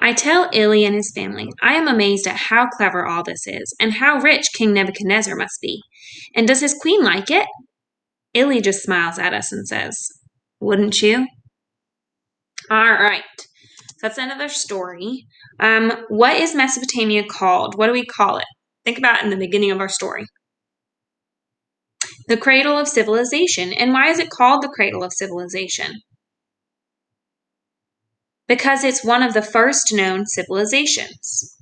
I tell Ili and his family, I am amazed at how clever all this is, and how rich King Nebuchadnezzar must be. And does his queen like it? Ili just smiles at us and says, Wouldn't you? All right. That's another story. What is Mesopotamia called? What do we call it? Think about it in the beginning of our story. The cradle of civilization. And why is it called the cradle of civilization? Because it's one of the first known civilizations.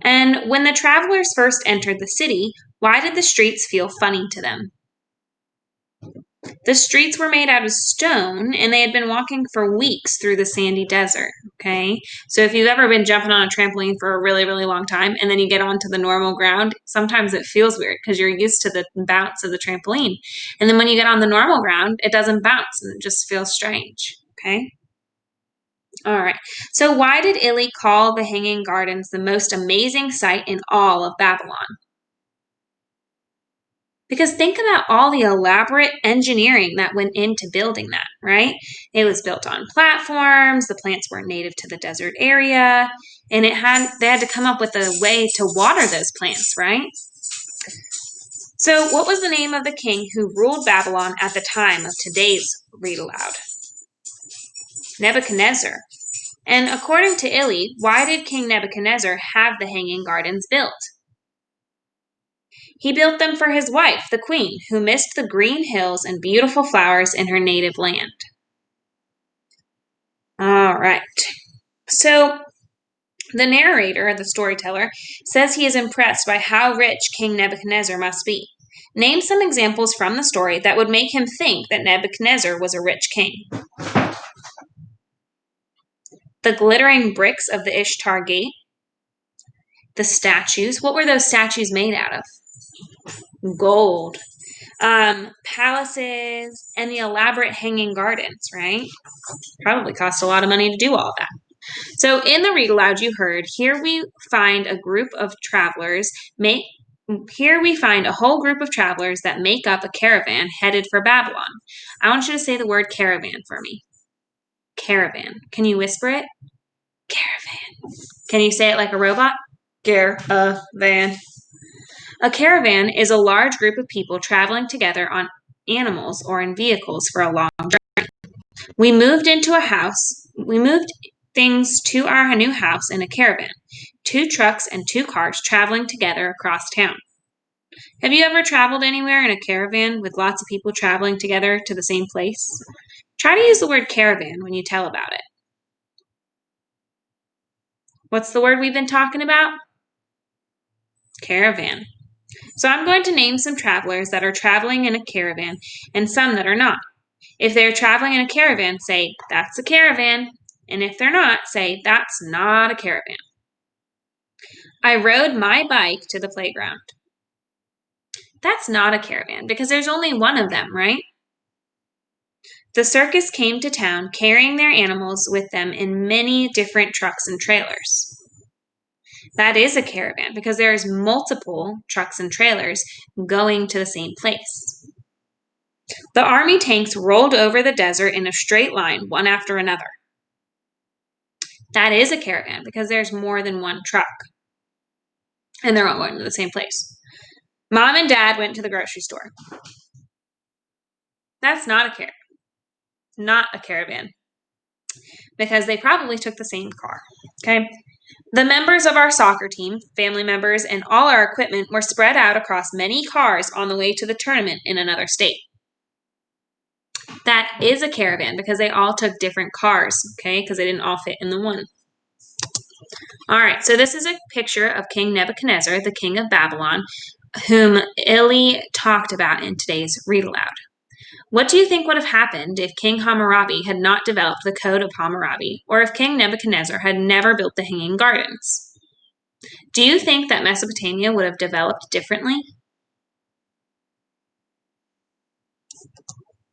And when the travelers first entered the city, why did the streets feel funny to them? The streets were made out of stone and they had been walking for weeks through the sandy desert. Okay. So if you've ever been jumping on a trampoline for a really, really long time and then you get onto the normal ground, sometimes it feels weird because you're used to the bounce of the trampoline. And then when you get on the normal ground, it doesn't bounce and it just feels strange. Okay. All right. So why did Ili call the Hanging Gardens the most amazing sight in all of Babylon? Because think about all the elaborate engineering that went into building that, right? It was built on platforms, the plants were native to the desert area, and they had to come up with a way to water those plants, right? So, what was the name of the king who ruled Babylon at the time of today's read aloud? Nebuchadnezzar. And according to Ili, why did King Nebuchadnezzar have the Hanging Gardens built? He built them for his wife, the queen, who missed the green hills and beautiful flowers in her native land. All right. So the narrator, the storyteller, says he is impressed by how rich King Nebuchadnezzar must be. Name some examples from the story that would make him think that Nebuchadnezzar was a rich king. The glittering bricks of the Ishtar Gate. The statues. What were those statues made out of? Gold. Palaces, and the elaborate hanging gardens, right? Probably cost a lot of money to do all that. So in the read aloud you heard, here we find a group of travelers here we find a whole group of travelers that make up a caravan headed for Babylon. I want you to say the word caravan for me. Caravan. Can you whisper it? Caravan. Can you say it like a robot? Caravan. A caravan is a large group of people traveling together on animals or in vehicles for a long journey. We moved things to our new house in a caravan, 2 trucks and 2 cars traveling together across town. Have you ever traveled anywhere in a caravan with lots of people traveling together to the same place? Try to use the word caravan when you tell about it. What's the word we've been talking about? Caravan. So I'm going to name some travelers that are traveling in a caravan and some that are not. If they're traveling in a caravan, say, that's a caravan. And if they're not, say, that's not a caravan. I rode my bike to the playground. That's not a caravan because there's only one of them, right? The circus came to town carrying their animals with them in many different trucks and trailers. That is a caravan because there's multiple trucks and trailers going to the same place. The army tanks rolled over the desert in a straight line, one after another. That is a caravan because there's more than one truck. And they're all going to the same place. Mom and Dad went to the grocery store. That's not a caravan. Not a caravan. Because they probably took the same car. Okay? The members of our soccer team, family members, and all our equipment were spread out across many cars on the way to the tournament in another state. That is a caravan because they all took different cars, okay? Because they didn't all fit in the one. All right, so this is a picture of King Nebuchadnezzar, the king of Babylon, whom Ili talked about in today's read aloud. What do you think would have happened if King Hammurabi had not developed the Code of Hammurabi, or if King Nebuchadnezzar had never built the Hanging Gardens? Do you think that Mesopotamia would have developed differently?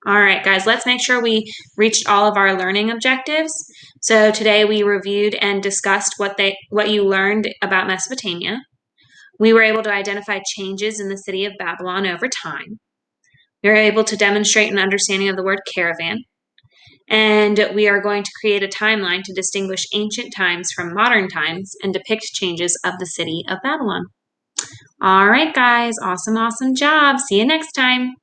All right, guys, let's make sure we reached all of our learning objectives. So today we reviewed and discussed what you learned about Mesopotamia. We were able to identify changes in the city of Babylon over time. We were able to demonstrate an understanding of the word caravan. And we are going to create a timeline to distinguish ancient times from modern times and depict changes of the city of Babylon. All right, guys. Awesome, awesome job. See you next time.